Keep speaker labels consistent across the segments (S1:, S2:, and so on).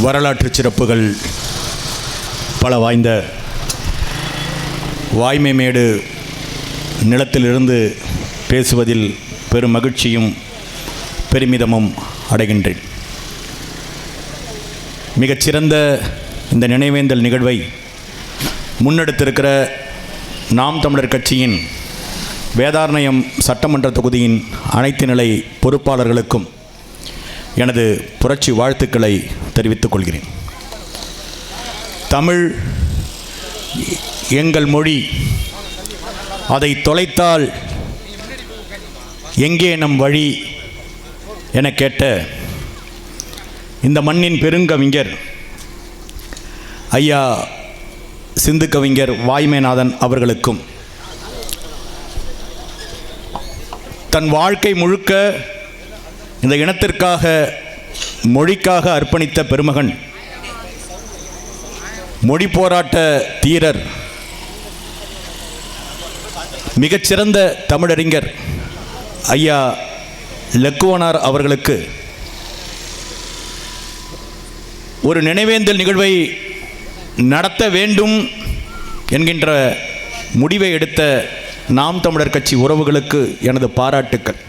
S1: வரலாற்று சிறப்புகள் பல வாய்ந்த வாய்மைமேடு நிலத்திலிருந்து பேசுவதில் பெரும் மகிழ்ச்சியும் பெருமிதமும் அடைகின்றேன். மிகச்சிறந்த இந்த நினைவேந்தல் நிகழ்வை முன்னெடுத்திருக்கிற நாம் தமிழர் கட்சியின் வேதாரண்யம் சட்டமன்ற தொகுதியின் அனைத்து நிலை பொறுப்பாளர்களுக்கும் எனது புரட்சி வாழ்த்துக்களை தெரிவித்துக் கொள்கிறேன். தமிழ் எங்கள் மொழி, அதை தொலைத்தால் எங்கே நம் வழி என கேட்ட இந்த மண்ணின் பெருங்கவிஞர் ஐயா சிந்து கவிஞர் வாய்மைநாதன் அவர்களுக்கும், தன் வாழ்க்கை முழுக்க இந்த இனத்திற்காக மொழிக்காக அர்ப்பணித்த பெருமகன், மொழி போராட்ட தீரர், மிகச்சிறந்த தமிழறிஞர் ஐயா லக்குவனார் அவர்களுக்கு ஒரு நினைவேந்தல் நிகழ்வை நடத்த வேண்டும் என்கின்ற முடிவை எடுத்த நாம் தமிழர் கட்சி உறவுகளுக்கு எனது பாராட்டுக்கள்.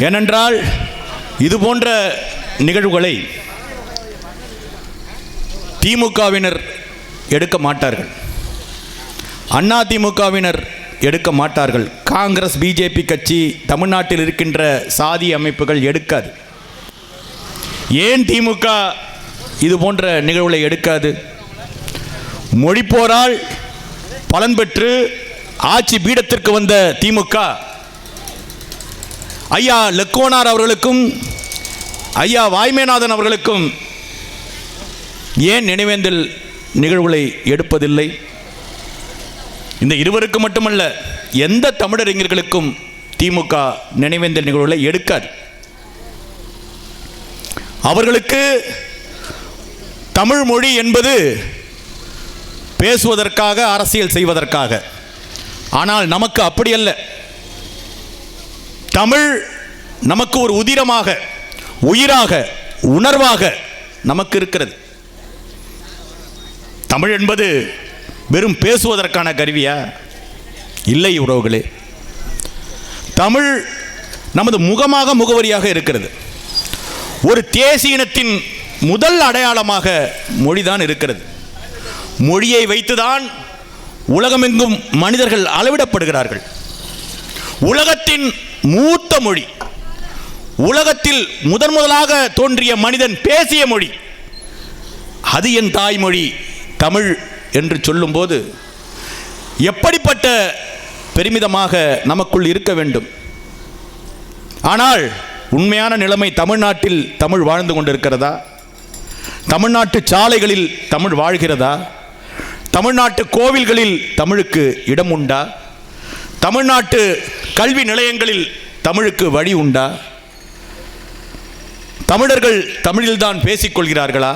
S1: ஏனென்றால் இதுபோன்ற நிகழ்வுகளை திமுகவினர் எடுக்க மாட்டார்கள், அதிமுகவினர் எடுக்க மாட்டார்கள், காங்கிரஸ் பிஜேபி கட்சி தமிழ்நாட்டில் இருக்கின்ற சாதி அமைப்புகள் எடுக்காது. ஏன் திமுக இது போன்ற நிகழ்வுகளை எடுக்காது? மொழிப்போரால் பலன் பெற்று ஆட்சி பீடத்திற்கு வந்த திமுக ஐயா லக்குவனார் அவர்களுக்கும் ஐயா வாய்மைநாதன் அவர்களுக்கும் ஏன் நினைவேந்தல் நிகழ்வுகளை எடுப்பதில்லை? இந்த இருவருக்கு மட்டுமல்ல, எந்த தமிழறிஞர்களுக்கும் திமுக நினைவேந்தல் நிகழ்வுகளை எடுக்காது. அவர்களுக்கு தமிழ் மொழி என்பது பேசுவதற்காக, அரசியல் செய்வதற்காக. ஆனால் நமக்கு அப்படி அல்ல. தமிழ் நமக்கு ஒரு உதிரமாக, உயிராக, உணர்வாக நமக்கு இருக்கிறது. தமிழ் என்பது வெறும் பேசுவதற்கான கருவியா? இல்லை உறவுகளே. தமிழ் நமது முகமாக, முகவரியாக இருக்கிறது. ஒரு தேசிய இனத்தின் முதல் அடையாளமாக மொழிதான் இருக்கிறது. மொழியை வைத்துதான் உலகமெங்கும் மனிதர்கள் அளவிடப்படுகிறார்கள். உலகத்தின் மூத்த மொழி, உலகத்தில் முதலாக தோன்றிய மனிதன் பேசிய மொழி, அது என் தாய்மொழி தமிழ் என்று சொல்லும்போது எப்படிப்பட்ட பெருமிதமாக நமக்குள் இருக்க வேண்டும். ஆனால் உண்மையான நிலைமை தமிழ்நாட்டில் தமிழ் வாழ்ந்து கொண்டிருக்கிறதா? தமிழ்நாட்டு சாலைகளில் தமிழ் வாழ்கிறதா? தமிழ்நாட்டு கோவில்களில் தமிழுக்கு இடம் உண்டா? தமிழ்நாட்டு கல்வி நிலையங்களில் தமிழுக்கு வழி உண்டா? தமிழர்கள் தமிழில்தான் பேசிக்கொள்கிறார்களா?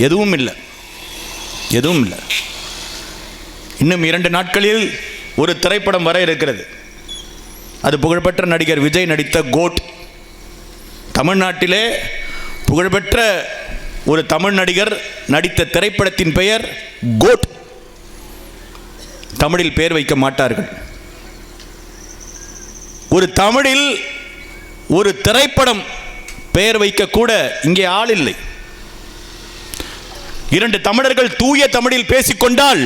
S1: எதுவும் இல்லை, எதுவும் இல்லை. இன்னும் 2 நாட்களில் ஒரு திரைப்படம் வர இருக்கிறது. அது புகழ்பெற்ற நடிகர் விஜய் நடித்த கோட். தமிழ்நாட்டிலே புகழ்பெற்ற ஒரு தமிழ் நடிகர் நடித்த திரைப்படத்தின் பெயர் கோட். தமிழில் பெயர் வைக்க மாட்டார்கள். ஒரு தமிழில் ஒரு திரைப்படம் பெயர் வைக்க கூட இங்கே ஆள் இல்லை. 2 தமிழர்கள் தூய தமிழில் பேசிக்கொண்டால்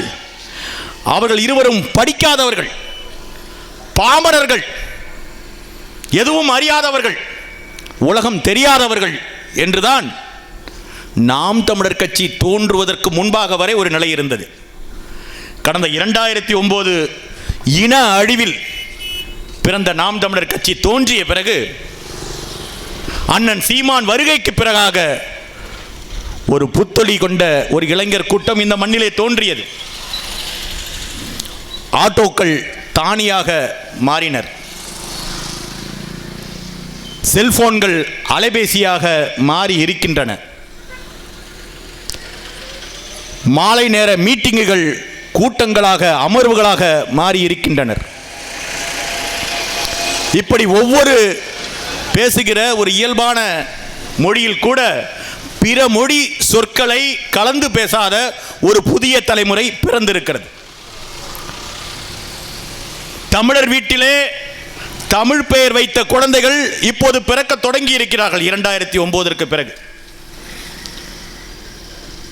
S1: அவர்கள் இருவரும் படிக்காதவர்கள், பாமரர்கள், எதுவும் அறியாதவர்கள், உலகம் தெரியாதவர்கள் என்றுதான் நாம் தமிழர் கட்சி தோன்றுவதற்கு முன்பாக வரை ஒரு நிலை இருந்தது. கடந்த 2009 இன அழிவில் பிறந்த நாம் தமிழர் கட்சி தோன்றிய பிறகு, அண்ணன் சீமான் வருகைக்கு பிறகாக ஒரு புத்தொலி கொண்ட ஒரு இளைஞர் கூட்டம் இந்த மண்ணிலே தோன்றியது. ஆட்டோக்கள் தானியாக மாறினர், செல்போன்கள் அலைபேசியாக மாறி இருக்கின்றன, மாலை நேர மீட்டிங்குகள் கூட்டங்களாக, அமர்வுகளாக மாறி இருக்கின்றனர். இப்படி ஒவ்வொரு பேசுகிற ஒரு இயல்பான மொழியில் கூட பிற மொழி சொற்களை கலந்து பேசாத ஒரு புதிய தலைமுறை பிறந்திருக்கிறது. தமிழர் வீட்டிலே தமிழ் பெயர் வைத்த குழந்தைகள் இப்போது பிறக்க தொடங்கி இருக்கிறார்கள். 2009 பிறகு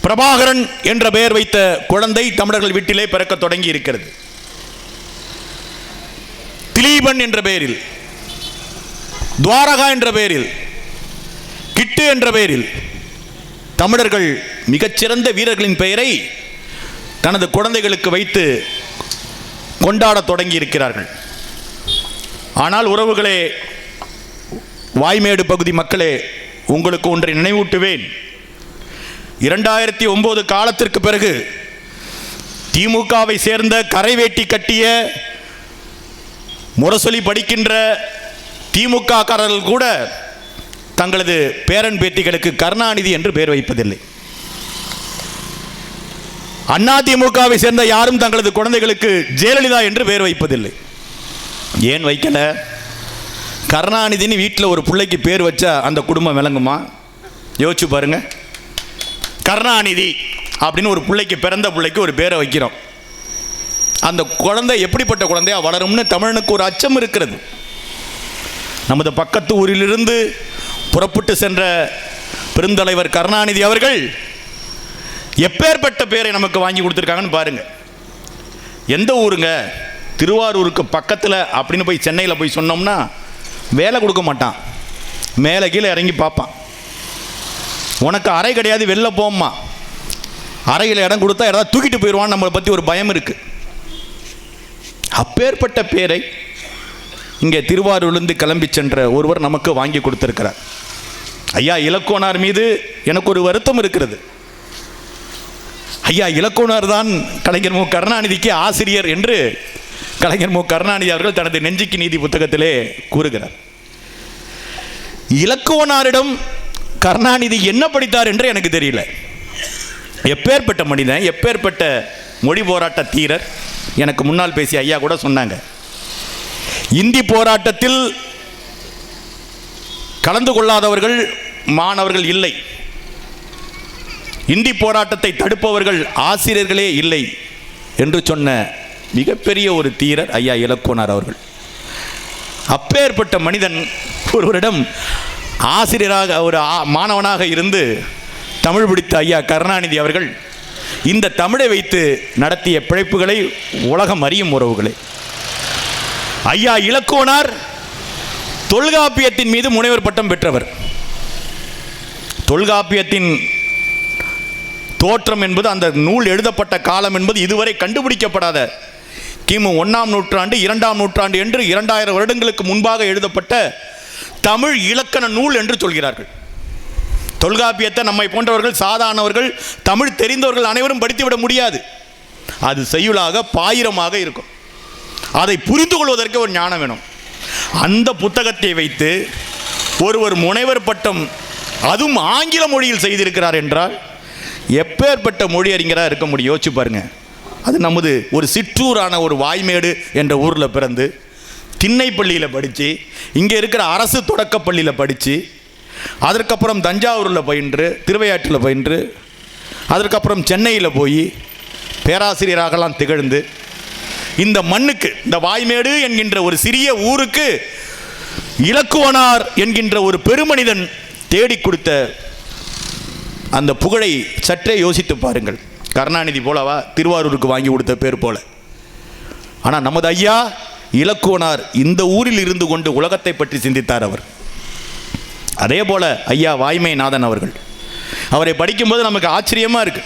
S1: பிரபாகரன் என்ற பெயர் வைத்த குழந்தை தமிழர்கள் வீட்டிலே பிறக்க தொடங்கி இருக்கிறது. திலீபன் என்ற பெயரில், துவாரகா என்ற பெயரில், கிட்டு என்ற பெயரில் தமிழர்கள் மிகச்சிறந்த வீரர்களின் பெயரை தனது குழந்தைகளுக்கு வைத்து கொண்டாட தொடங்கி இருக்கிறார்கள். ஆனால் உறவுகளே, வாய்மேடு பகுதி மக்களே, உங்களுக்கு ஒன்றை நினைவூட்டுவேன். 2009 காலத்திற்கு பிறகு திமுகவை சேர்ந்த கரைவேட்டி கட்டிய முரசொலி படிக்கின்ற திமுக காரர்கள் கூட தங்களது பேரன் பேத்திகளுக்கு கருணாநிதி என்று பெயர் வைப்பதில்லை. அண்ணா திமுகவை சேர்ந்த யாரும் தங்களது குழந்தைகளுக்கு ஜெயலலிதா என்று பெயர் வைப்பதில்லை. ஏன் வைக்கல? கருணாநிதினு வீட்டில் ஒரு பிள்ளைக்கு பேர் வச்சா அந்த குடும்பம் விளங்குமா? யோசிச்சு பாருங்க. கருணாநிதி அப்படின்னு ஒரு பிள்ளைக்கு, பிறந்த பிள்ளைக்கு ஒரு பேரை வைக்கிறோம். அந்த குழந்தை எப்படிப்பட்ட குழந்தையா வளரும்னு தமிழனுக்கு ஒரு அச்சம் இருக்கிறது. நமது பக்கத்து ஊரிலிருந்து புறப்பட்டு சென்ற பெருந்தலைவர் கருணாநிதி அவர்கள் எப்பேற்பட்ட பேரை நமக்கு வாங்கி கொடுத்துருக்காங்கன்னு பாருங்க. எந்த ஊருங்க? திருவாரூருக்கு பக்கத்தில் அப்படின்னு போய் சென்னையில் போய் சொன்னோம்னா வேலை கொடுக்க மாட்டான், மேலே கீழே இறங்கி பார்ப்பான். உனக்கு அறை கிடையாது, வெளில போம்மா. அறையில் இடம் கொடுத்தா ஏதாவது தூக்கிட்டு போயிடுவான்னு நம்மளை பற்றி ஒரு பயம் இருக்கு. அப்பேற்பட்ட பேரை இங்கே திருவாரூர்லேருந்து கிளம்பி சென்ற ஒருவர் நமக்கு வாங்கி கொடுத்திருக்கிறார். ஐயா இலக்குவனார் மீது எனக்கு ஒரு வருத்தம் இருக்கிறது. ஐயா இலக்குவனார் தான் கலைஞர் மு கருணாநிதிக்கு ஆசிரியர் என்று கலைஞர் மு கருணாநிதி அவர்கள் தனது நெஞ்சுக்கு நீதி புத்தகத்திலே கூறுகிறார். இலக்குவனாரிடம் கருணாநிதி என்ன படித்தார் என்று எனக்கு தெரியல. எப்பேற்பட்ட மனிதன், எப்பேற்பட்ட மொழி போராட்ட தீரர். எனக்கு முன்னால் பேசிய ஐயா கூட சொன்னாங்க, இந்தி போராட்டத்தில் கலந்து கொள்ளாதவர்கள் மாணவர்கள் இல்லை, இந்தி போராட்டத்தை தடுப்பவர்கள் ஆசிரியர்களே இல்லை என்று சொன்ன மிகப்பெரிய ஒரு தீரர் ஐயா இலக்குவனார் அவர்கள். அப்பேற்பட்ட மனிதன் ஒருவரிடம் ஆசிரியராக, ஒரு மாணவனாக இருந்து தமிழ் பிடித்த ஐயா கருணாநிதி அவர்கள் இந்த தமிழை வைத்து நடத்திய பிழைப்புகளை உலகம் அறியும் உறவுகளே. ஐயா இலக்குவனார் தொல்காப்பியத்தின் மீது முனைவர் பட்டம் பெற்றவர். தொல்காப்பியத்தின் தோற்றம் என்பது, அந்த நூல் எழுதப்பட்ட காலம் என்பது இதுவரை கண்டுபிடிக்கப்படாத கிமு 1ஆம் நூற்றாண்டு 2ஆம் நூற்றாண்டு என்று 2000 வருடங்களுக்கு முன்பாக எழுதப்பட்ட தமிழ் இலக்கண நூல் என்று சொல்கிறார்கள். தொல்காப்பியத்தை நம்மை போன்றவர்கள், சாதாரணவர்கள், தமிழ் தெரிந்தவர்கள் அனைவரும் படித்துவிட முடியாது. அது செய்யுளாக பாயிரமாக இருக்கும். அதை புரிந்து கொள்வதற்கு ஒரு ஞானம் வேணும். அந்த புத்தகத்தை வைத்து ஒருவர் முனைவர் பட்டம், அதுவும் ஆங்கில மொழியில் செய்திருக்கிறார் என்றால் எப்பேற்பட்ட மொழி அறிஞராக இருக்க முடியும்? யோசிச்சு பாருங்க. அது நமது ஒரு சிற்றூரான ஒரு வாய்மேடு என்ற ஊரில் பிறந்து திண்ணைப்பள்ளியில் படித்து, இங்கே இருக்கிற அரசு தொடக்கப்பள்ளியில் படித்து, அதற்கப்புறம் தஞ்சாவூரில் பயின்று, திருவையாற்றில் பயின்று, அதற்கப்புறம் சென்னையில் போய் பேராசிரியராகலாம் திகழ்ந்து, இந்த மண்ணுக்கு, இந்த வாய்மேடு என்கின்ற ஒரு சிறிய ஊருக்கு இலக்குவனார் என்கின்ற ஒரு பெருமனிதன் தேடி கொடுத்த அந்த புகழை சற்றே யோசித்து பாருங்கள். கருணாநிதி போலவா திருவாரூருக்கு வாங்கி கொடுத்த பேர் போல. ஆனால் நமது ஐயா இலக்குவனார் இந்த ஊரில் இருந்து கொண்டு உலகத்தை பற்றி சிந்தித்தார் அவர். அதே போல ஐயா வாய்மைநாதன் அவர்கள், அவரை படிக்கும்போது நமக்கு ஆச்சரியமாக இருக்கு.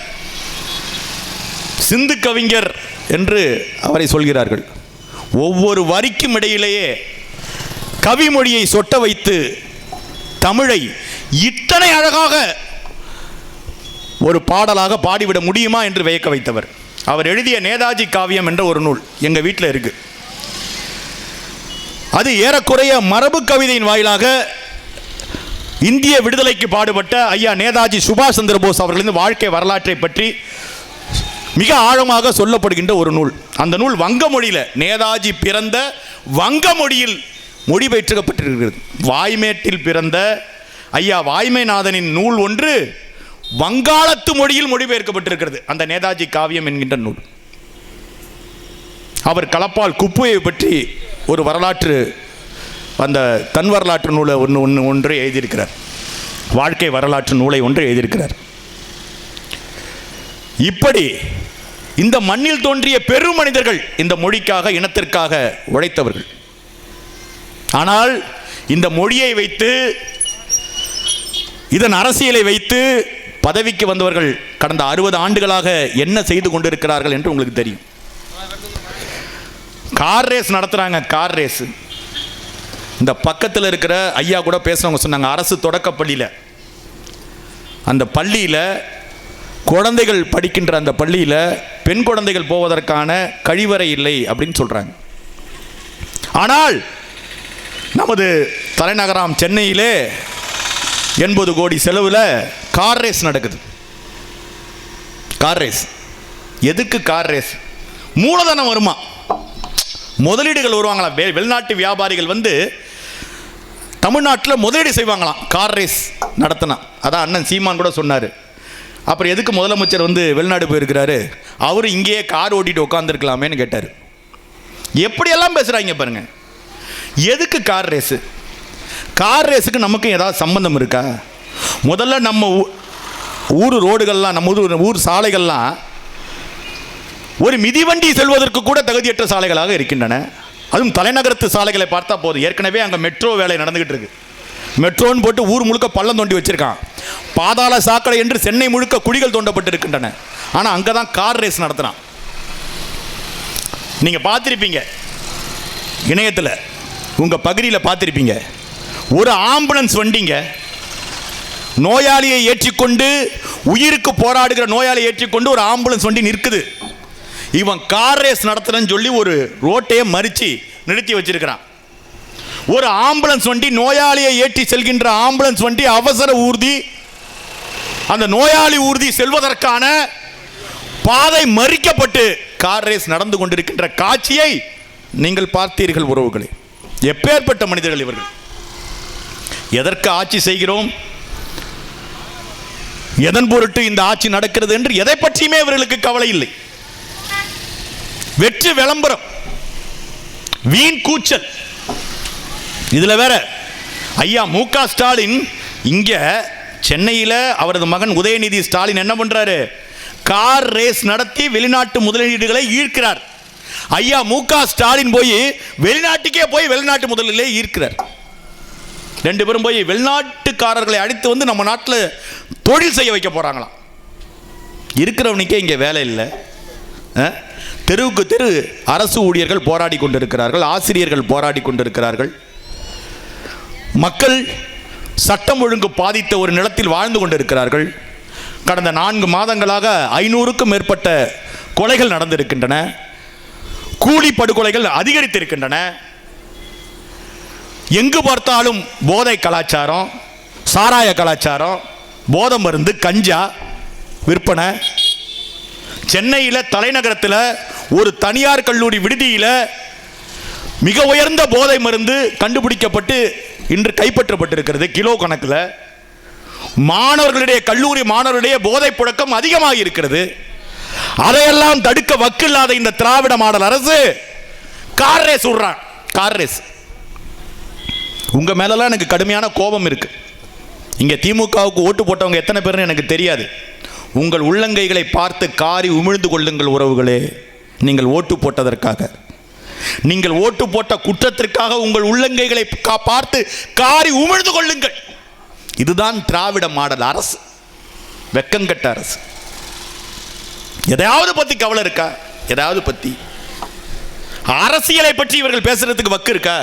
S1: சிந்து கவிஞர் என்று அவரை சொல்கிறார்கள். ஒவ்வொரு வரிக்கும் இடையிலேயே கவிமொழியை சொட்ட வைத்து தமிழை இத்தனை அழகாக ஒரு பாடலாக பாடிவிட முடியுமா என்று வியக்க வைத்தவர். அவர் எழுதிய நேதாஜி காவியம் என்ற ஒரு நூல் எங்கள் வீட்டில் இருக்கு. அது ஏறக்குறைய மரபு கவிதையின் வாயிலாக இந்திய விடுதலைக்கு பாடுபட்ட ஐயா நேதாஜி சுபாஷ் சந்திர போஸ் அவர்களின் வாழ்க்கை வரலாற்றை பற்றி மிக ஆழமாக சொல்லப்படுகின்ற ஒரு நூல். அந்த நூல் வங்க மொழியில், நேதாஜி பிறந்த வங்க மொழியில் மொழிபெயர்க்கப்பட்டிருக்கிறது. வாய்மேட்டில் பிறந்த ஐயா வாய்மைநாதனின் நூல் ஒன்று வங்காளத்து மொழியில் மொழிபெயர்க்கப்பட்டிருக்கிறது அந்த நேதாஜி காவியம் என்கின்ற நூல். அவர் களப்பால் குப்புவை பற்றி ஒரு வரலாற்று, அந்த தன் வரலாற்று நூலை ஒன்று எழுதியிருக்கிறார். வாழ்க்கை வரலாற்று நூலை ஒன்று எழுதியிருக்கிறார். இப்படி இந்த மண்ணில் தோன்றிய பெரும் மனிதர்கள் இந்த மொழிக்காக, இனத்திற்காக உழைத்தவர்கள். ஆனால் இந்த மொழியை வைத்து, இதன் அரசியலை வைத்து பதவிக்கு வந்தவர்கள் கடந்த 60 ஆண்டுகளாக என்ன செய்து கொண்டிருக்கிறார்கள் என்று உங்களுக்கு தெரியும். கார் ரேஸ் நடத்துறாங்க. Car race. இந்த பக்கத்தில் இருக்கிற ஐயா கூட பேசுறவங்க சொன்னாங்க, அரசு தொடக்கப்பள்ளியில், அந்த பள்ளியில் குழந்தைகள் படிக்கின்ற அந்த பள்ளியில் பெண் குழந்தைகள் போவதற்கான கழிவறை இல்லை அப்படின்னு சொல்றாங்க. ஆனால் நமது தலைநகராம் சென்னையிலே 80 கோடி செலவில் கார் ரேஸ் நடக்குது. கார் ரேஸ் எதுக்கு? கார் ரேஸ் மூலதனம் வருமா, முதலீடுகள் வருவாங்களா. வெளிநாட்டு வியாபாரிகள் வந்து தமிழ்நாட்டில் முதலீடு செய்வாங்களாம் கார் ரேஸ் நடத்தினா. அதான் அண்ணன் சீமான் கூட சொன்னார். அப்புறம் எதுக்கு முதலமைச்சர் வந்து வெளிநாடு போயிருக்கிறாரு, அவர் இங்கேயே கார் ஓட்டிட்டு உட்காந்துருக்கலாமேன்னு கேட்டார். எப்படியெல்லாம் பேசுகிறாங்க பாருங்க. எதுக்கு கார் ரேஸு? கார் ரேஸுக்கு நமக்கும் ஏதாவது சம்பந்தம் இருக்கா? முதல்ல நம்ம ஊர் ரோடுகள்லாம், நம்ம ஊர் சாலைகள்லாம் ஒரு மிதிவண்டி செல்வதற்கு கூட தகுதியற்ற சாலைகளாக இருக்கின்றன. அதுவும் தலைநகரத்து சாலைகளை பார்த்தா போதும். ஏற்கனவே அங்கே மெட்ரோ வேலை நடந்துகிட்டு இருக்கு. மெட்ரோன்னு போட்டு ஊர் முழுக்க பள்ளம் தோண்டி வச்சிருக்கான். பாதாள சாக்கடை என்று சென்னை முழுக்க குழிகள் தோண்டப்பட்டு இருக்கின்றன. ஆனால் அங்கே தான் கார் ரேஸ் நடத்துகிறான். நீங்கள் பார்த்துருப்பீங்க, இணையத்தில் உங்கள் பகுதியில் பார்த்துருப்பீங்க. ஒரு ஆம்புலன்ஸ் வண்டிங்க, நோயாளியை ஏற்றிக்கொண்டு, உயிருக்கு போராடுகிற நோயாளியை ஏற்றிக்கொண்டு ஒரு ஆம்புலன்ஸ் வண்டி நிற்குது. இவன் கார் ரேஸ் நடத்துறன்னு சொல்லி ஒரு ரோட்டையே மறித்து நிறுத்தி வச்சிருக்கிறான். ஒரு ஆம்புலன்ஸ் வண்டி, நோயாளியை ஏற்றி செல்கின்ற ஆம்புலன்ஸ் வண்டி அவசர ஊர்தி, அந்த நோயாளி ஊர்தி செல்வதற்கான பாதை மறிக்கப்பட்டு கார் ரேஸ் நடந்து கொண்டிருக்கின்ற காட்சியை நீங்கள் பார்த்தீர்கள் உறவுகளே. எப்பேற்பட்ட மனிதர்கள் இவர்கள்! எதற்கு ஆட்சி செய்கிறோம், எதன் பொருட்டு இந்த ஆட்சி நடக்கிறது என்று எதை பற்றியுமே இவர்களுக்கு கவலை இல்லை. வெற்றி விளம்பரம், வீண் கூச்சல். இதுல வேற ஐயா மு.க. ஸ்டாலின் இங்க சென்னையில் அவரது மகன் உதயநிதி ஸ்டாலின் என்ன பண்றாரு? கார் ரேஸ் நடத்தி வெளிநாட்டு முதலீடுகளை ஈர்க்கிறார். ஐயா மு.க. ஸ்டாலின் போய் வெளிநாட்டுக்கே போய் வெளிநாட்டு முதலீடுகளை ஈர்க்கிறார். ரெண்டு பேரும் போய் வெளிநாட்டுக்காரர்களை அழைத்து வந்து நம்ம நாட்டில் தொழில் செய்ய வைக்க போறாங்களாம். இருக்கிறவனுக்கே இங்கே வேலை இல்லை. தெருவுக்கு தெரு அரசு ஊழியர்கள் போராடி கொண்டிருக்கிறார்கள், ஆசிரியர்கள் போராடி கொண்டிருக்கிறார்கள். மக்கள் சட்டம் ஒழுங்கு பாதித்த ஒரு நிலத்தில் வாழ்ந்து கொண்டிருக்கிறார்கள். கடந்த 4 மாதங்களாக 500க்கும் மேற்பட்ட கொலைகள் நடந்திருக்கின்றன. கூலி படுகொலைகள் அதிகரித்திருக்கின்றன. எங்கு பார்த்தாலும் போதை கலாச்சாரம், சாராய கலாச்சாரம், போதை மருந்து, கஞ்சா விற்பனை. சென்னையில் தலைநகரத்தில் ஒரு தனியார் கல்லூரி விடுதியில் மிக உயர்ந்த போதை மருந்து கண்டுபிடிக்கப்பட்டு இன்று கைப்பற்றப்பட்டிருக்கிறது. கிலோ கணக்கில் மாணவர்களுடைய, கல்லூரி மாணவர்களுடைய போதை புழக்கம் அதிகமாக இருக்கிறது. அதையெல்லாம் தடுக்க வக்கில்லாத இந்த திராவிட மாடல் அரசு கார் ரேஸ் விடுறான். Car race. உங்க மேலெல்லாம் எனக்கு கடுமையான கோபம் இருக்கு. இங்க திமுகவுக்கு ஓட்டு போட்டவங்க எத்தனை பேர்னு எனக்கு தெரியாது. உங்கள் உள்ளங்கைகளை பார்த்து காரி உமிழ்ந்து கொள்ளுங்கள் உறவுகளே. நீங்கள் ஓட்டு போட்டதற்காக, நீங்கள் ஓட்டு போட்ட குற்றத்திற்காக உங்கள் உள்ளங்கைகளை பார்த்து காரி உமிழ்ந்து கொள்ளுங்கள். இதுதான் திராவிட மாடல் அரசு, வெக்கங்கட்ட அரசு. எதையாவது பத்தி கவலை இருக்கா? எதாவது பத்தி அரசியலை பற்றி இவர்கள் பேசுறதுக்கு வக்கு இருக்கா?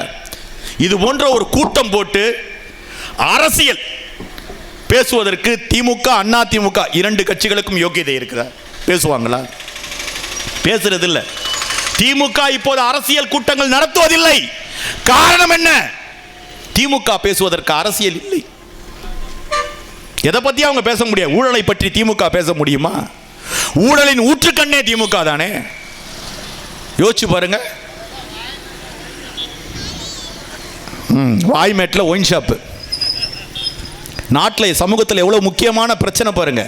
S1: இது போன்ற ஒரு கூட்டம் போட்டு அரசியல் பேசுவதற்கு திமுக, அண்ணா திமுக 2 கட்சிகளுக்கும் யோக்கியதை இருக்குதா? பேசுவாங்களா? பேசுறது இல்லை. திமுக இப்போது அரசியல் கூட்டங்கள் நடத்துவதில்லை. காரணம் என்ன? திமுக பேசுவதற்கு அரசியல் இல்லை. எதை பத்தி அவங்க பேச முடியாது? ஊழலை பற்றி திமுக பேச முடியுமா? ஊழலின் ஊற்றுக்கண்ணே திமுக தானே. யோசிச்சு பாருங்க. வாய்மேட்டில் ஒயின் ஷாப்பு, நாட்டில் சமூகத்தில் எவ்வளவு முக்கியமான பிரச்சனை பாருங்க.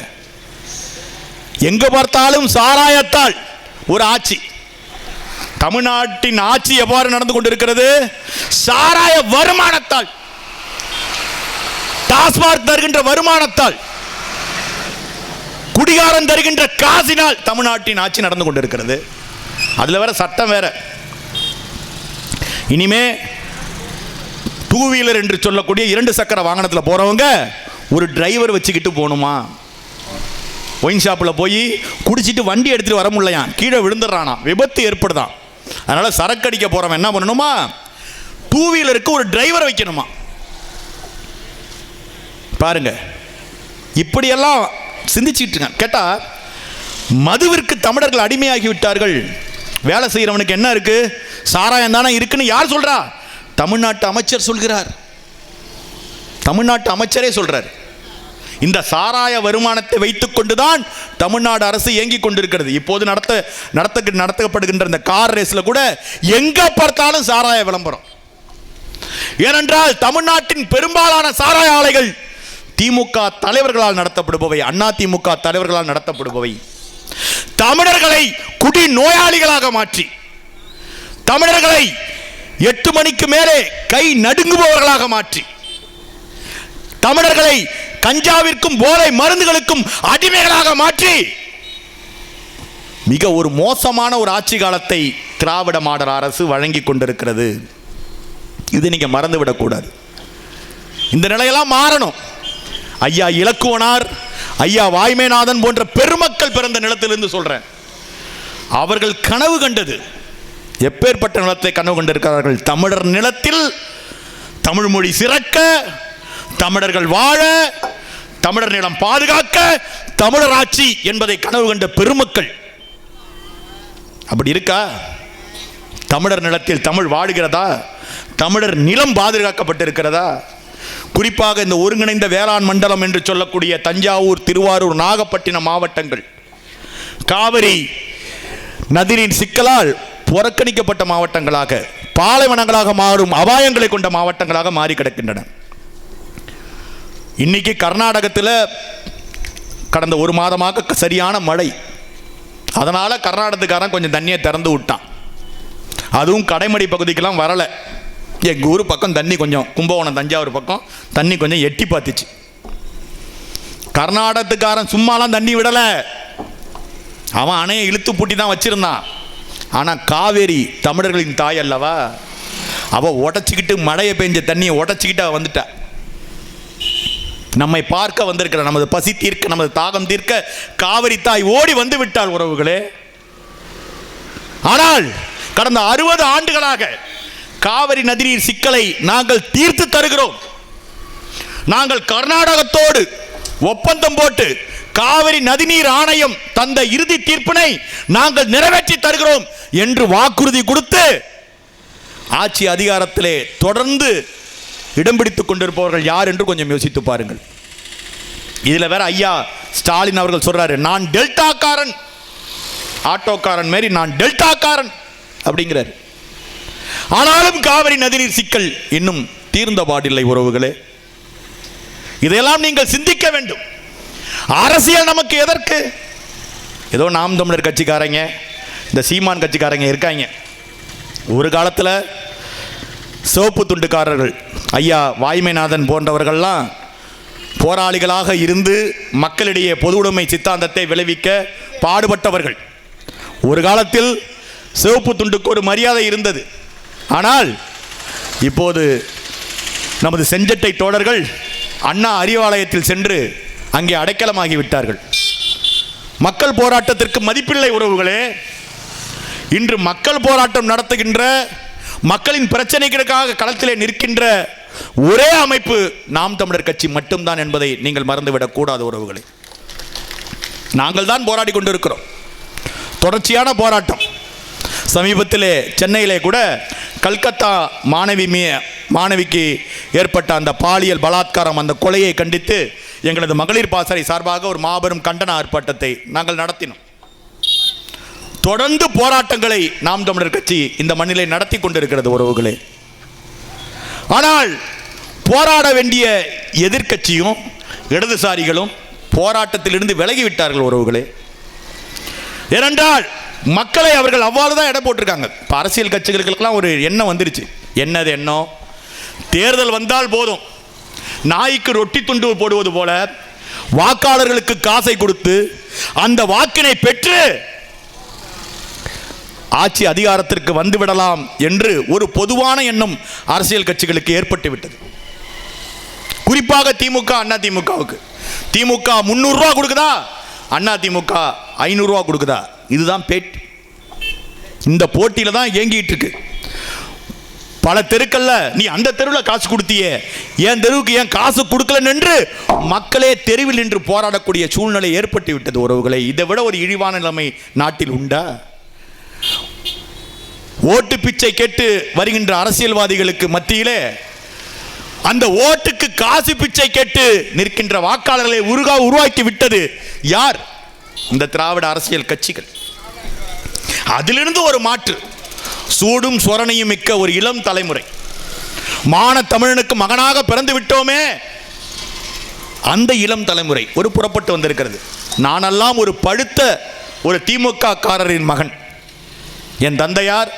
S1: எங்க பார்த்தாலும் சாராயத்தால் ஒரு ஆட்சி. தமிழ்நாட்டின் ஆட்சி எவ்வாறு நடந்து கொண்டிருக்கிறது? சாராய வருமானத்தால், டாஸ்மாக் தருகின்ற வருமானத்தால், குடிகாரன் தருகின்ற காசினால் தமிழ்நாட்டின் ஆட்சி நடந்து கொண்டிருக்கிறது. அதுல வேற சட்டம் வேற. இனிமே டூ வீலர் என்று சொல்லக்கூடிய 2 சக்கர வாகனத்தில் போறவங்க ஒரு டிரைவர் வச்சுக்கிட்டு போகணுமா? ஒயின் ஷாப்பில் போய் குடிச்சிட்டு வண்டி எடுத்துட்டு வர முடியலையா, கீழே விழுந்துடுறானா, விபத்து ஏற்படுதான். அதனால சரக்கு அடிக்க போறவன் என்ன பண்ணணுமா? டூ வீலருக்கு ஒரு டிரைவர் வைக்கணுமா? பாருங்க, இப்படியெல்லாம் சிந்திச்சுட்டு இருக்காங்க. கேட்டா மதுவிற்கு தமிழர்கள் அடிமையாகி விட்டார்கள். வேலை செய்யறவனுக்கு என்ன இருக்கு? சாராயம் தானே இருக்குன்னு யார் சொல்றா? தமிழ்நாட்டு அமைச்சர் சொல்கிறார். தமிழ்நாட்டு அமைச்சரே சொல்றார். இந்த சாராய வருமானத்தை வைத்துக் கொண்டுதான் தமிழ்நாடு அரசு இயங்கிக் கொண்டிருக்கிறது. இப்போது நடத்தப்படுகின்ற இந்த கார் ரேஸ்ல கூட எங்க பார்த்தாலும் சாராய விளம்பரம். ஏனென்றால் தமிழ்நாட்டின் பெரும்பாலான சாராய ஆலைகள் திமுக தலைவர்களால் நடத்தப்படுபவை, அண்ணா திமுக தலைவர்களால் நடத்தப்படுபவை. தமிழர்களை குடி நோயாளிகளாக மாற்றி, தமிழர்களை 8 மணிக்கு மேலே கை நடுங்குபவர்களாக மாற்றி, தமிழர்களை கஞ்சாவிற்கும் போதை மருந்துகளுக்கும் அடிமைகளாக மாற்றி மிக ஒரு மோசமான ஒரு ஆட்சி காலத்தை திராவிட மாடல் அரசு வழங்கி கொண்டிருக்கிறது. இது நீங்க மறந்துவிடக்கூடாது. இந்த நிலையெல்லாம் மாறணும். ஐயா இலக்குவனார், ஐயா வாய்மைநாதன் போன்ற பெருமக்கள் பிறந்த நிலத்திலிருந்து சொல்றேன். அவர்கள் கனவு கண்டது எப்பேற்பட்ட நிலத்தை கனவு கண்டிருக்கிறார்கள்? தமிழர் நிலத்தில் தமிழ் மொழி சிறக்க, தமிழர்கள் வாழ, தமிழர் நிலம் பாதுகாக்க, தமிழர் ஆட்சி என்பதை கனவு கண்ட பெருமக்கள். அப்படி இருக்கா? தமிழர் நிலத்தில் தமிழ் வாழுகிறதா? தமிழர் நிலம் பாதுகாக்கப்பட்டிருக்கிறதா? குறிப்பாக இந்த ஒருங்கிணைந்த வேளாண் மண்டலம் என்று சொல்லக்கூடிய தஞ்சாவூர், திருவாரூர், நாகப்பட்டினம் மாவட்டங்கள் காவிரி நதியின் சிக்கலால் புறக்கணிக்கப்பட்ட மாவட்டங்களாக, பாலைவனங்களாக மாறும் அபாயங்களை கொண்ட மாவட்டங்களாக மாறி கிடக்கின்றன. இன்னைக்கு கர்நாடகத்தில் கடந்த 1 மாதமாக சரியான மழை. அதனால கர்நாடகத்துக்காரன் கொஞ்சம் தண்ணியை திறந்து விட்டான். அதுவும் கடைமடை பகுதிக்கெல்லாம் வரலை. எங்கள் ஊர் பக்கம் தண்ணி கொஞ்சம், கும்பகோணம் தஞ்சாவூர் பக்கம் தண்ணி கொஞ்சம் எட்டி பார்த்துச்சு. கர்நாடகத்துக்காரன் சும்மாலாம் தண்ணி விடலை, அவன் அணையை இழுத்து பூட்டி தான் வச்சிருந்தான். ஆனால் காவேரி தமிழர்களின் தாய் அல்லவா, அவள் உடச்சிக்கிட்டு மழையை பெஞ்ச தண்ணியை உடச்சிக்கிட்டு அவள் வந்துட்டா. நம்மை பார்க்க வந்திருக்கிற, நமது பசி தீர்க்க, நமது தாகம் தீர்க்க காவிரி தாய் ஓடி வந்து விட்டாள் உறவுகளே. ஆனால் கடந்த 60 ஆண்டுகளாக காவிரி நதிநீர் சிக்கலை நாங்கள் தீர்த்து தருகிறோம். நாங்கள் கர்நாடகத்தோடு ஒப்பந்தம் போட்டு காவிரி நதிநீர் ஆணையம் தந்த இறுதி தீர்ப்பினை நாங்கள் நிறைவேற்றி தருகிறோம் என்று வாக்குறுதி கொடுத்து ஆட்சி அதிகாரத்திலே தொடர்ந்து இடம் பிடித்துக் கொண்டிருப்பவர்கள் யார் என்று கொஞ்சம் யோசித்து பாருங்கள். இதுல வேற ஐயா ஸ்டாலின் அவர்கள் சொல்றாரு, நான் டெல்டாக்காரன், ஆட்டோக்காரன் மாரி நான் டெல்டாக்காரன் அப்படிங்கிறார். ஆனாலும் காவிரி நதிநீர் சிக்கல் இன்னும் தீர்ந்த பாடில்லை உறவுகளே. இதையெல்லாம் நீங்கள் சிந்திக்க வேண்டும். அரசியல் நமக்கு எதற்கு? ஏதோ நாம் தமிழர் கட்சிக்காரங்க, இந்த சீமான் கட்சிக்காரங்க இருக்காங்க. ஒரு காலத்தில் சிவப்பு துண்டுக்காரர்கள் ஐயா வாய்மைநாதன் போன்றவர்கள்லாம் போராளிகளாக இருந்து மக்களிடையே பொது உடைமை சித்தாந்தத்தை விளைவிக்க பாடுபட்டவர்கள். ஒரு காலத்தில் சிவப்பு துண்டுக்கு ஒரு மரியாதை இருந்தது. ஆனால் இப்போது நமது செஞ்சட்டை தோழர்கள் அண்ணா அறிவாலயத்தில் சென்று அங்கே அடைக்கலமாகி விட்டார்கள். மக்கள் போராட்டத்திற்கு மதிப்பில்லை உறவுகளே. இன்று மக்கள் போராட்டம் நடத்துகின்ற, மக்களின் பிரச்சனைகளுக்காக களத்திலே நிற்கின்ற ஒரே அமைப்பு நாம் தமிழர் கட்சி மட்டும்தான் என்பதை நீங்கள் மறந்துவிடக் கூடாது உறவுகளே. நாங்கள் தான் போராடி கொண்டிருக்கிறோம், தொடர்ச்சியான போராட்டம். சமீபத்திலே சென்னையிலே கூட கல்கத்தா மாணவிக்கு ஏற்பட்ட அந்த பாலியல் பலாத்காரம், அந்த கொலையை கண்டித்து எங்களது மகளிர் பாசறை சார்பாக ஒரு மாபெரும் கண்டன ஆர்ப்பாட்டத்தை நாங்கள் நடத்தினோம். தொடர்ந்து போராட்டங்களை நாம் தமிழர் கட்சி இந்த மண்ணிலே நடத்தி கொண்டிருக்கிறது உறவுகளே. ஆனால் போராட வேண்டிய எதிர்க்கட்சியும் இடதுசாரிகளும் போராட்டத்திலிருந்து விலகிவிட்டார்கள் உறவுகளே. ஏனென்றால் மக்களை அவர்கள் அவ்வாறு தான் இடம் போட்டிருக்காங்க. இப்போ அரசியல் கட்சிகளுக்கெல்லாம் ஒரு எண்ணம் வந்துருச்சு. என்னது எண்ணம்? தேர்தல் வந்தால் போதும், நாய்க்கு ரொட்டி துண்டு போடுவது போல வாக்காளர்களுக்கு காசை கொடுத்து அந்த வாக்கினை பெற்று ஆட்சி அதிகாரத்திற்கு வந்துவிடலாம் என்று ஒரு பொதுவான எண்ணம் அரசியல் கட்சிகளுக்கு ஏற்பட்டு விட்டது. குறிப்பாக திமுக, அண்ணா திமுகவுக்கு. திமுக 300 ரூபா கொடுக்குதா, அண்ணா திமுக 500 ரூபா கொடுக்குதா? இதுதான் பேட்டி. இந்த போட்டியில தான் இயங்கிட்டு இருக்கு. பல தெருக்கள்ல நீ அந்த தெருவில் காசு கொடுத்தியே, என் தெருவுக்கு ஏன் காசு கொடுக்கல என்று மக்களே தெருவில் நின்று போராடக்கூடிய சூழ்நிலை ஏற்பட்டு விட்டது உறவுகளை. இதை விட ஒரு இழிவான நிலைமை நாட்டில் உண்டா? ஓட்டு பிச்சை கேட்டு வருகின்ற அரசியல்வாதிகளுக்கு மத்தியிலே அந்த ஓட்டுக்கு காசு பிச்சை கேட்டு நிற்கின்ற வாக்காளர்களை உருவாக்கி விட்டது யார்? இந்த திராவிட அரசியல் கட்சிகள். அதிலிருந்து ஒரு மாற்று, சூடும் சொரணையும் மிக்க ஒரு இளம் தலைமுறை, மான தமிழனுக்கு மகனாக பிறந்து விட்டோமே, அந்த இளம் தலைமுறை ஒரு புறப்பட்டு வந்திருக்கிறது. நானெல்லாம் ஒரு படுத்த ஒரு திமுக காரரின் மகன். என் தந்தையார்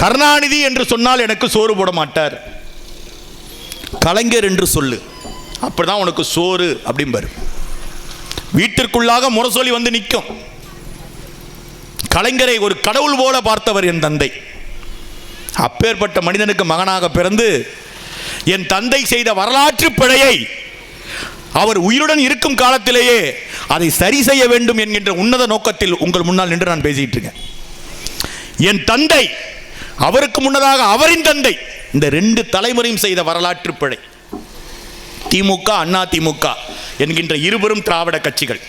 S1: கருணாநிதி என்று சொன்னால் எனக்கு சோறு போட மாட்டார், கலைஞர் என்று சொல்லு, அப்படிதான் உனக்கு சோறு அப்படிம்பாரு. வீட்டிற்குள்ளாக முரசொலி வந்து நிற்கும். கலைஞரை ஒரு கடவுள் போல பார்த்தவர் என் தந்தை. அப்பேற்பட்ட மனிதனுக்கு மகனாக பிறந்து என் தந்தை செய்த வரலாற்று பிழையை அவர் உயிருடன் இருக்கும் காலத்திலேயே அதை சரி செய்ய வேண்டும் என்கின்ற உன்னத நோக்கத்தில் உங்கள் முன்னால் நின்று நான் பேசிட்டு இருக்கேன். என் தந்தை, அவருக்கு முன்னதாக அவரின் தந்தை, இந்த 2 தலைமுறையும் செய்த வரலாற்று பிழை. திமுக, அண்ணா திமுக என்கின்ற இருவரும் திராவிட கட்சிகள்.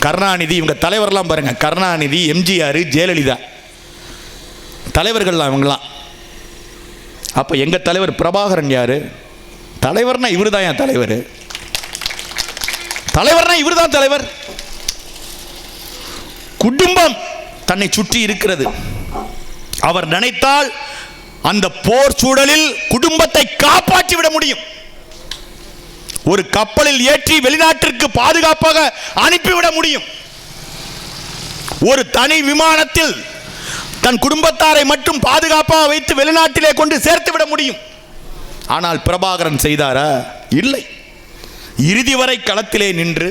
S1: கருணாநிதி, இவங்க தலைவர்லாம் பாருங்க, கருணாநிதி, எம்ஜிஆர், ஜெயலலிதா தலைவர்கள்லாம் இவங்களாம். அப்ப எங்க தலைவர் பிரபாகரன் யாரு? தலைவர்னா இவரு தான் என் தலைவர். தலைவர்னா இவரு தான் தலைவர். குடும்பம் தன்னை சுற்றி இருக்கிறது. அவர் நினைத்தால் அந்த போர் சூழலில் குடும்பத்தை காப்பாற்றி விட முடியும். ஒரு கப்பலில் ஏற்றி வெளிநாட்டிற்கு பாதுகாப்பாக அனுப்பிவிட முடியும். ஒரு தனி விமானத்தில் தன் குடும்பத்தாரை மட்டும் பாதுகாப்பாக வைத்து வெளிநாட்டிலே கொண்டு சேர்த்து விட முடியும். ஆனால் பிரபாகரன் செய்தாரா? இல்லை. இறுதி வரை களத்திலே நின்று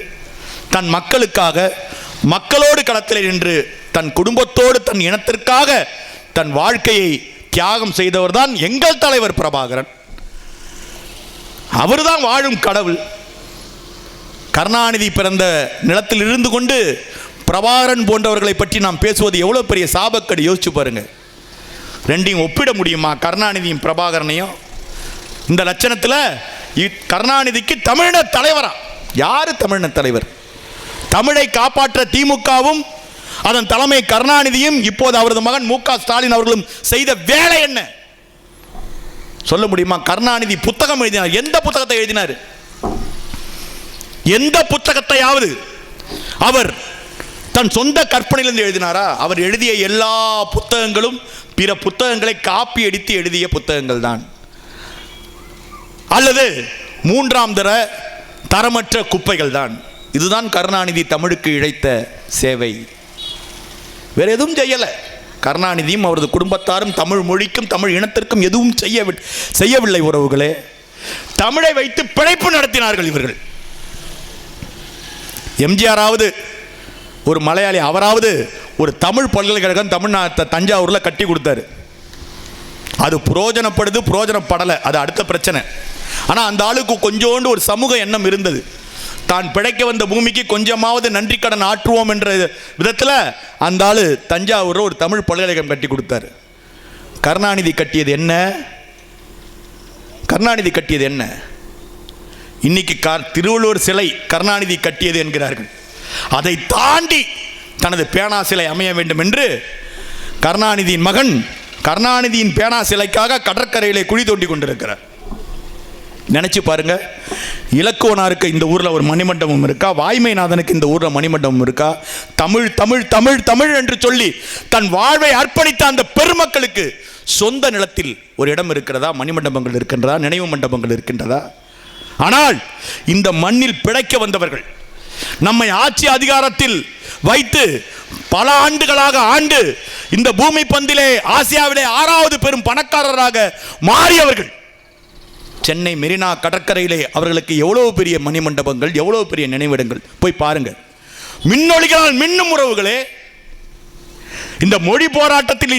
S1: தன் மக்களுக்காக, மக்களோடு களத்திலே நின்று தன் குடும்பத்தோடு தன் இனத்திற்காக தன் வாழ்க்கையை தியாகம் செய்தவர் தான் எங்கள் தலைவர் பிரபாகரன். அவர்தான் வாழும் கடவுள். கருணாநிதி பிறந்த நிலத்தில் இருந்து கொண்டு பிரபாகரன் போன்றவர்களை பற்றி நாம் பேசுவது எவ்வளவு பெரிய சாபக்கடி. யோசிச்சு பாருங்க. ரெண்டையும் ஒப்பிட முடியுமா? கருணாநிதியும் பிரபாகரனையும். இந்த லட்சணத்தில் கருணாநிதிக்கு தமிழின தலைவரா? யாரு தமிழின தலைவர்? தமிழை காப்பாற்ற திமுகவும் அதன் தலைமை கருணாநிதியும் இப்போது அவரது மகன் மு.க. ஸ்டாலின் அவர்களும் செய்த வேலை என்ன சொல்ல முடியுமா? கருணாநிதி புத்தகம் எழுதினார். எந்த புத்தகத்தை எழுதினார்? எந்த புத்தகத்தையாவது அவர் தன் சொந்த கற்பனையிலிருந்து எழுதினாரா? அவர் எழுதிய எல்லா புத்தகங்களும் பிற புத்தகங்களை காப்பி அடித்து எழுதிய புத்தகங்கள் தான், அல்லது 3ஆம் தரமற்ற குப்பைகள் தான். இதுதான் கருணாநிதி தமிழுக்கு இழைத்த சேவை. வேற எதுவும் செய்யல. கருணாநிதியும் அவரது குடும்பத்தாரும் தமிழ் மொழிக்கும் தமிழ் இனத்திற்கும் எதுவும் செய்யவில்லை உறவுகளே. தமிழை வைத்து பிழைப்பு நடத்தினார்கள் இவர்கள். எம்ஜிஆராவது ஒரு மலையாளி, அவராவது ஒரு தமிழ் பல்கலைக்கழகம் தமிழ்நாட்டை தஞ்சாவூரில் கட்டி கொடுத்தாரு. அது புரோஜனப்படலை, அது அடுத்த பிரச்சனை. ஆனால் அந்த ஆளுக்கு கொஞ்சோண்டு ஒரு சமூக எண்ணம் இருந்தது. தான் பிழைக்க வந்த பூமிக்கு கொஞ்சமாவது நன்றி கடன் ஆற்றுவோம் என்ற விதத்தில் அந்த ஆளு தஞ்சாவூரில் ஒரு தமிழ் பல்கலைக்கழகம் கட்டி கொடுத்தாரு. கருணாநிதி கட்டியது என்ன? கருணாநிதி கட்டியது என்ன? இன்னைக்கு திருவள்ளுவர் சிலை கருணாநிதி கட்டியது என்கிறார்கள். அதை தாண்டி தனது பேனா சிலை அமைய வேண்டும் என்று கருணாநிதியின் மகன் கருணாநிதியின் பேனா சிலைக்காக கடற்கரையிலே குழி தோண்டி கொண்டிருக்கிறார். நினைச்சு பாருங்க. இலக்குவனாருக்கு இந்த ஊரில் ஒரு மணிமண்டபம் இருக்கா? வாய்மைநாதனுக்கு இந்த ஊரில் மணிமண்டபம் இருக்கா? தமிழ் தமிழ் தமிழ் தமிழ் என்று சொல்லி தன் வாழ்வை அர்ப்பணித்த அந்த பெருமக்களுக்கு சொந்த நிலத்தில் ஒரு இடம் இருக்கிறதா? மணிமண்டபங்கள் இருக்கின்றதா? நினைவு மண்டபங்கள் இருக்கின்றதா? ஆனால் இந்த மண்ணில் பிழைக்க வந்தவர்கள், நம்மை ஆட்சி அதிகாரத்தில் வைத்து பல ஆண்டுகளாக ஆண்டு இந்த பூமி பந்திலே ஆசியாவிலே 6வது பெரும் பணக்காரராக மாறியவர்கள், சென்னை மெரினா கடற்கரையிலே அவர்களுக்கு எவ்வளவு பெரிய மணிமண்டபங்கள், எவ்வளவு பெரிய நினைவிடங்கள் போய் பாருங்க. மின்னொலிகளால் மின்னும் உறவுகளே. இந்த மொழி போராட்டத்தில்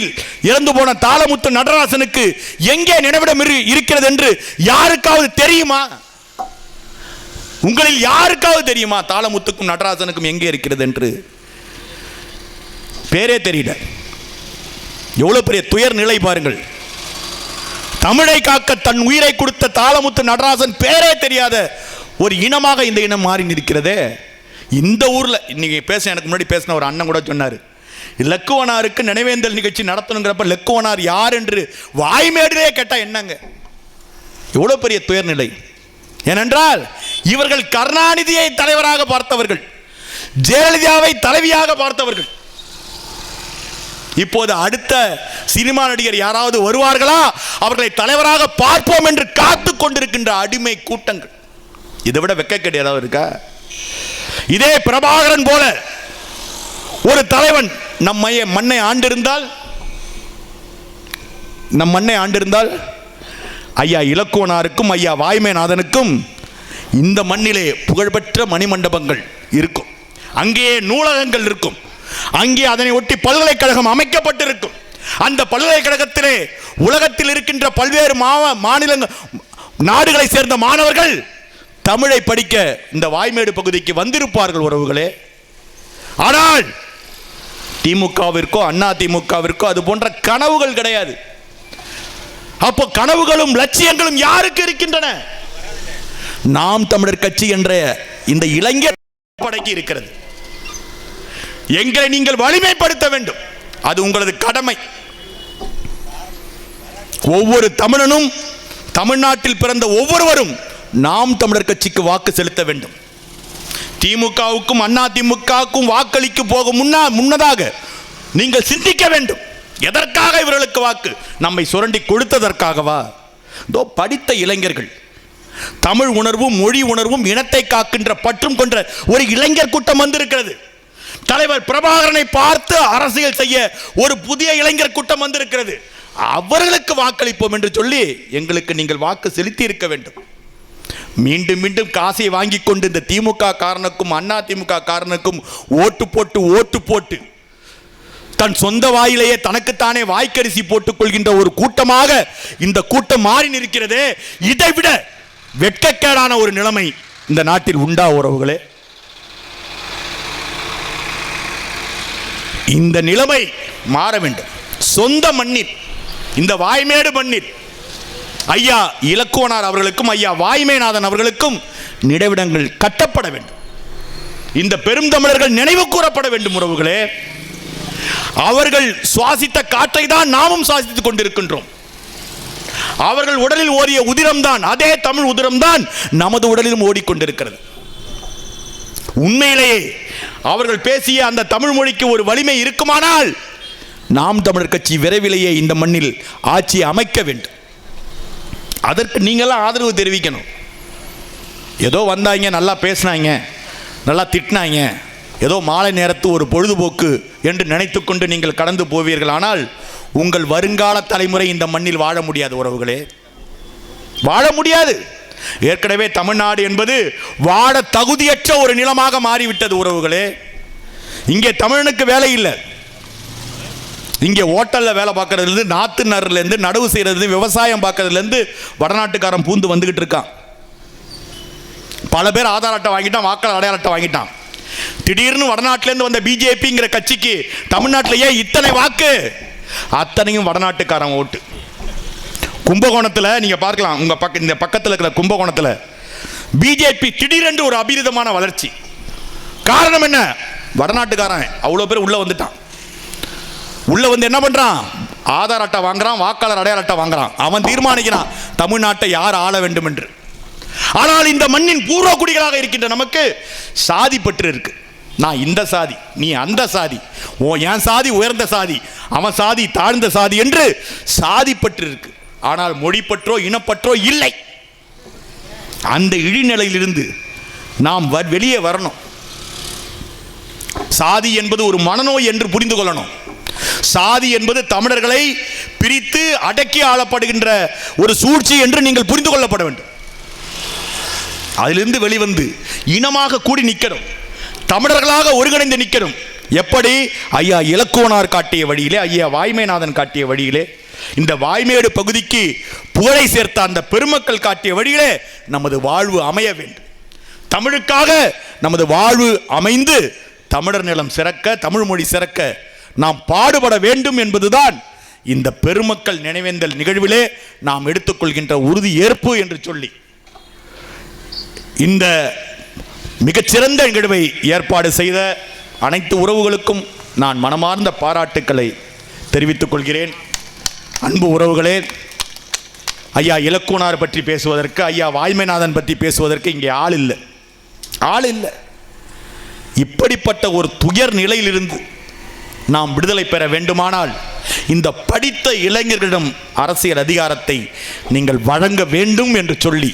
S1: இறந்து போன தாளமுத்து நடராசனுக்கு எங்கே நினைவிடம் இருக்கிறது என்று யாருக்காவது தெரியுமா? உங்களில் யாருக்காவது தெரியுமா தாளமுத்துக்கும் நடராசனுக்கும் எங்கே இருக்கிறது என்று? பேரே தெரியல. எவ்வளவு பெரிய துயர் நிலை பாருங்கள். தமிழை காக்க தன் உயிரை கொடுத்த தாளமுத்து நடராசன் பேரே தெரியாத ஒரு இனமாக இந்த இனம் மாறி நிற்கிறதே. இந்த ஊர்ல இன்னைக்கு எனக்கு முன்னாடி பேசின ஒரு அண்ணன் கூட சொன்னார், லக்குவனாருக்கு நினைவேந்தல் நிகழ்ச்சி நடத்தணுங்கிறப்ப லக்குவனார் யார் என்று வாய்மேடிலே கேட்டா என்னங்க? எவ்வளவு பெரிய துயர் நிலை. ஏனென்றால் இவர்கள் கருணாநிதியை தலைவராக பார்த்தவர்கள், ஜெயலலிதாவை தலைவியாக பார்த்தவர்கள். இப்போது அடுத்த சினிமா நடிகர் யாராவது வருவார்களா, அவர்களை தலைவராக பார்ப்போம் என்று காத்து கொண்டிருக்கின்ற அடிமை கூட்டங்கள். இதை விட வெட்கக்கேடு ஏதாவது இருக்கா? இதே பிரபாகரன் போல ஒரு தலைவன் நம் மண்ணை ஆண்டிருந்தால் ஐயா இலக்குவனாருக்கும் ஐயா வாய்மைநாதனுக்கும் இந்த மண்ணிலே புகழ்பெற்ற மணிமண்டபங்கள் இருக்கும், அங்கேயே நூலகங்கள் இருக்கும், அங்கே அதனை ஒட்டி பல்கலைக்கழகம் அமைக்கப்பட்டிருக்கும். அந்த பல்கலைக்கழகத்திலே உலகத்தில் இருக்கின்ற பல்வேறு மாநிலங்கள் நாடுகளை சேர்ந்த மாணவர்கள் தமிழை படிக்க இந்த வாய்மேடு பகுதிக்கு வந்திருப்பார்கள் உறவுகளே. ஆனால் திமுகவிற்கோ அண்ணா திமுகவிற்கோ அது போன்ற கனவுகள் கிடையாது. அப்போ கனவுகளும் லட்சியங்களும் யாருக்கு இருக்கின்றன? நாம் தமிழர் கட்சி என்ற இந்த இளைஞர் படைக்கு இருக்கிறது. எங்களை நீங்கள் வலிமைப்படுத்த வேண்டும், அது உங்களது கடமை. ஒவ்வொரு தமிழனும், தமிழ்நாட்டில் பிறந்த ஒவ்வொருவரும் நாம் தமிழர் கட்சிக்கு வாக்கு செலுத்த வேண்டும். திமுகவுக்கும் அண்ணா திமுகவுக்கும் வாக்களிக்க போக முன்னதாக நீங்கள் சிந்திக்க வேண்டும். எதற்காக இவர்களுக்கு வாக்கு? நம்மை சுரண்டி கொடுத்ததற்காகவா? இதோ படித்த இளைஞர்கள், தமிழ் உணர்வும் மொழி உணர்வும் இனத்தை காக்கின்ற பற்றும் கொண்ட ஒரு இளைஞர் கூட்டம் வந்திருக்கிறது. தலைவர் பிரபாகரனை பார்த்து அரசியல் செய்ய ஒரு புதிய இளைஞர் கூட்டம் வந்திருக்கிறது. அவர்களுக்கு வாக்களிப்போம் என்று சொல்லி எங்களுக்கு நீங்கள் வாக்கு செலுத்தி இருக்க வேண்டும். மீண்டும் மீண்டும் காசை வாங்கி கொண்டு இந்த திமுக காரனுக்கும் அண்ணா திமுக காரனுக்கும் ஓட்டு போட்டு தன் சொந்த வாயிலேயே தனக்குத்தானே வாய்க்கரிசி போட்டுக் கொள்கின்ற ஒரு கூட்டமாக இந்த கூட்டம் மாறி நிற்கிறதே. இதைவிட வெட்கக்கேடான ஒரு நிலைமை இந்த நாட்டில் உண்டா உறவுகளே? இந்த நிலைமை மாற வேண்டும். சொந்த மண்ணில், இந்த வாய்மேடு மண்ணில் ஐயா இலக்குவனார் அவர்களுக்கும் ஐயா வாய்மைநாதன் அவர்களுக்கும் நினைவிடங்கள் கட்டப்பட வேண்டும். இந்த பெரும் தமிழர்கள் நினைவு கூறப்பட வேண்டும் உறவுகளே. அவர்கள் சுவாசித்த காற்றை தான் நாமும் சுவாசித்துக் கொண்டிருக்கின்றோம். அவர்கள் உடலில் ஓடிய உதிரம் தான், அதே தமிழ் உதிரம் தான் நமது உடலிலும் ஓடிக்கொண்டிருக்கிறது. உண்மையிலேயே அவர்கள் பேசிய அந்த தமிழ் மொழிக்கு ஒரு வலிமை இருக்குமானால் நாம் தமிழர் கட்சி விரைவிலேயே இந்த மண்ணில் ஆட்சி அமைக்க வேண்டும். அதற்கு நீங்களாம் ஆதரவு தெரிவிக்கணும். ஏதோ வந்தாங்க, நல்லா பேசினாங்க, நல்லா திட்டினாங்க, ஏதோ மாலை நேரத்து ஒரு பொழுதுபோக்கு என்று நினைத்து கொண்டு நீங்கள் கடந்து போவீர்கள். ஆனால் உங்கள் வருங்கால தலைமுறை இந்த மண்ணில் வாழ முடியாது உறவுகளே, வாழ முடியாது. ஏற்கனவே தமிழ்நாடு என்பது வாழ தகுதியற்ற ஒரு நிலமாக மாறிவிட்டது உறவுகளே. இங்கே தமிழனுக்கு வேலை இல்லை. இங்கே ஹோட்டலில் வேலை பார்க்கறதுலேருந்து, நாற்று நடுறதுலேருந்து, நடவு செய்கிறதுலேருந்து, விவசாயம் பார்க்கறதுலேருந்து வடநாட்டுக்காரன் பூந்து வந்துக்கிட்டு இருக்கான். பல பேர் ஆதார் அட்டை வாங்கிட்டான், வாக்காளர் அடையாள அட்டை வாங்கிட்டான். திடீர்னு வடநாட்டிலேருந்து வந்த பிஜேபிங்கிற கட்சிக்கு தமிழ்நாட்டிலேயே இத்தனை வாக்கு, அத்தனையும் வடநாட்டுக்காரன் ஓட்டு. கும்பகோணத்தில் நீங்கள் பார்க்கலாம், உங்கள் இந்த பக்கத்தில் இருக்கிற கும்பகோணத்தில் பிஜேபி திடீரென்று ஒரு அபிரிதமான வளர்ச்சி. காரணம் என்ன? வடநாட்டுக்காரன் அவ்வளோ பேர் உள்ளே வந்துட்டான். உள்ள வந்து என்ன பண்றான்? ஆதார் அட்டை வாங்குறான், வாக்காளர் அடையாள அட்டை வாங்குறான். அவன் தீர்மானிக்கிறான் தமிழ்நாட்டை யார் ஆள வேண்டும் என்று. ஆனால் இந்த மண்ணின் பூர்வ குடிகளாக இருக்கின்ற நமக்கு சாதி பற்று இருக்கு. நான் இந்த சாதி, நீ அந்த சாதி, என் சாதி உயர்ந்த சாதி, அவன் சாதி தாழ்ந்த சாதி என்று சாதி பற்று இருக்கு. ஆனால் மொழி பற்றோ இனப்பற்றோ இல்லை. அந்த இழிநிலையிலிருந்து நாம் வெளியே வரணும். சாதி என்பது ஒரு மனநோய் என்று புரிந்து கொள்ளணும். சாதி என்பது தமிழர்களை பிரித்து அடக்கி ஆளப்படுகின்ற ஒரு சூழ்ச்சி என்று நீங்கள் புரிந்து கொள்ளப்பட வேண்டும். அதிலிருந்து வெளிவந்து இனமாக கூடி நிற்கணும், தமிழர்களாக ஒருங்கிணைந்து நிற்கணும். எப்படி? ஐயா இலக்குவனார் காட்டிய வழியிலே, ஐயா வாய்மைநாதன் காட்டிய வழியிலே, இந்த வாய்மேடு பகுதிக்கு புகழை சேர்த்த அந்த பெருமக்கள் காட்டிய வழியிலே நமது வாழ்வு அமைய வேண்டும். தமிழுக்காக நமது வாழ்வு அமைந்து தமிழர் நிலம் சிறக்க, தமிழ் மொழி சிறக்க நாம் பாடுபட வேண்டும் என்பதுதான் இந்த பெருமக்கள் நினைவேந்தல் நிகழ்விலே நாம் எடுத்துக்கொள்கின்ற உறுதி ஏற்பு என்று சொல்லி இந்த மிகச்சிறந்த நிகழ்வை ஏற்பாடு செய்த அனைத்து உறவுகளுக்கும் நான் மனமார்ந்த பாராட்டுக்களை தெரிவித்துக் கொள்கிறேன். அன்பு உறவுகளே, ஐயா இலக்குவனார் பற்றி பேசுவதற்கு, ஐயா வாய்மைநாதன் பற்றி பேசுவதற்கு இங்கே ஆள் இல்லை. இப்படிப்பட்ட ஒரு துயர் நிலையிலிருந்து நாம் விடுதலை பெற வேண்டுமானால் இந்த படித்த இளைஞர்களிடம் அரசியல் அதிகாரத்தை நீங்கள் வழங்க வேண்டும் என்று சொல்லி,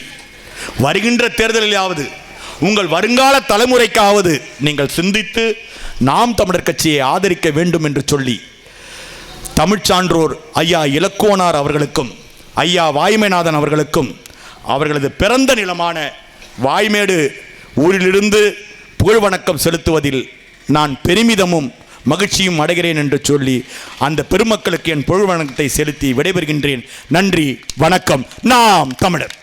S1: வருகின்ற தேர்தலிலாவது உங்கள் வருங்கால தலைமுறைக்காவது நீங்கள் சிந்தித்து நாம் தமிழர் கட்சியை ஆதரிக்க வேண்டும் என்று சொல்லி தமிழ்ச் சான்றோர் ஐயா இலக்குவனார் அவர்களுக்கும் ஐயா வாய்மைநாதன் அவர்களுக்கும் அவர்களது பிறந்த நிலமான வாய்மேடு ஊரிலிருந்து புகழ் வணக்கம் செலுத்துவதில் நான் பெருமிதமும் மகிழ்ச்சியும் அடைகிறேன் என்று சொல்லி அந்த பெருமக்களுக்கு என் புகழ் வணக்கத்தை செலுத்தி விடைபெறுகின்றேன். நன்றி, வணக்கம். நாம் தமிழர்.